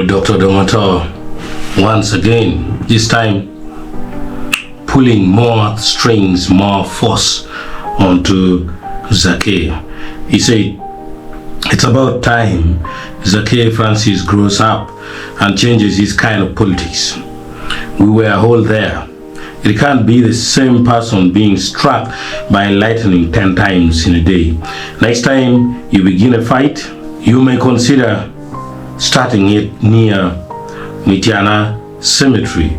Honorable Dr. Domato once again, this time pulling more strings, more force onto Zaake. He said, it's about time Zaake Francis grows up and changes his kind of politics. We were all there. It can't be the same person being struck by lightning 10 times in a day. Next time you begin a fight, you may consider starting it near Mitiana Cemetery,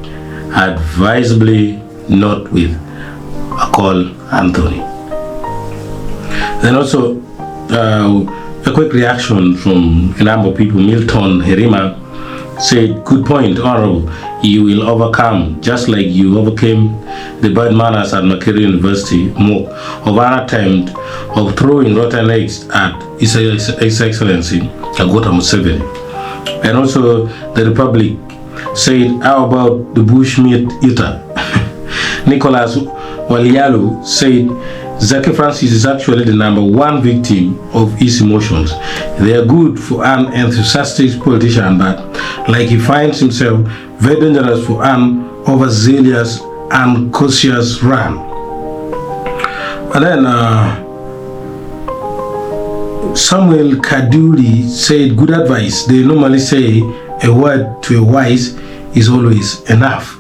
advisably not with Akol Anthony. Then also a quick reaction from a number of people. Milton Herima said, good point, Honorable. You will overcome, just like you overcame the bad manners at Makerere University, of an attempt of throwing rotten eggs at His Excellency Agota Museveni. And also the Republic said, how about the bushmeat eater? Nicholas Walialu said, Zaake Francis is actually the #1 victim of his emotions. They are good for an enthusiastic politician, but like he finds himself very dangerous for an overzealous and cautious run. And then Samuel Kaduri said, good advice. They normally say a word to a wise is always enough.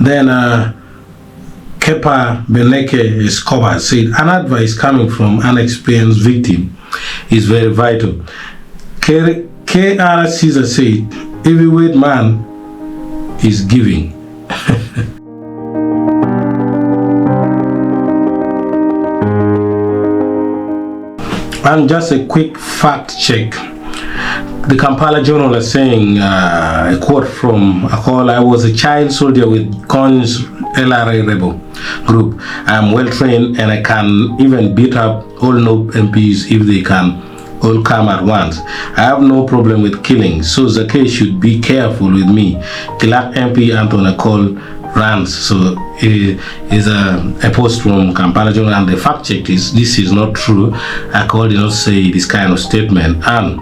Then Kepa Beneke Escobar said, an advice coming from an experienced victim is very vital. K.R. Caesar said, heavyweight man is giving. And just a quick fact check. The Kampala Journal is saying, a quote from Akol, I was a child soldier with Kon's LRA rebel group. I'm well trained and I can even beat up all NUP MPs if they can all come at once. I have no problem with killing, so Zaake should be careful with me. Kilak MP Anton Akol runs. So it is a post from Kampala Journal, and the fact check is this is not true. Akol did not say this kind of statement. And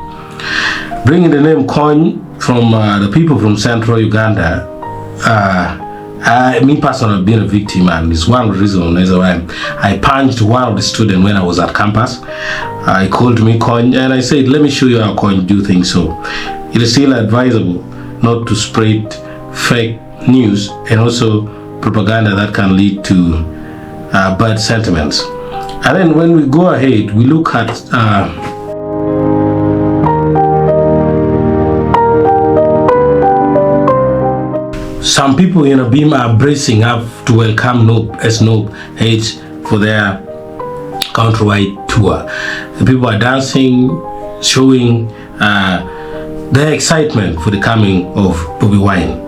bringing the name Coin from the people from central Uganda, me personally have been a victim, and it's one reason is why I punched one of the students when I was at campus. He called me Coin, and I said, let me show you how Coin do things. So it is still advisable not to spread fake news and also propaganda that can lead to bad sentiments. And then when we go ahead, we look at some people in Abim are bracing up to welcome NUP as NUP heads for their countrywide tour. The people are dancing, showing their excitement for the coming of Bobby Wine.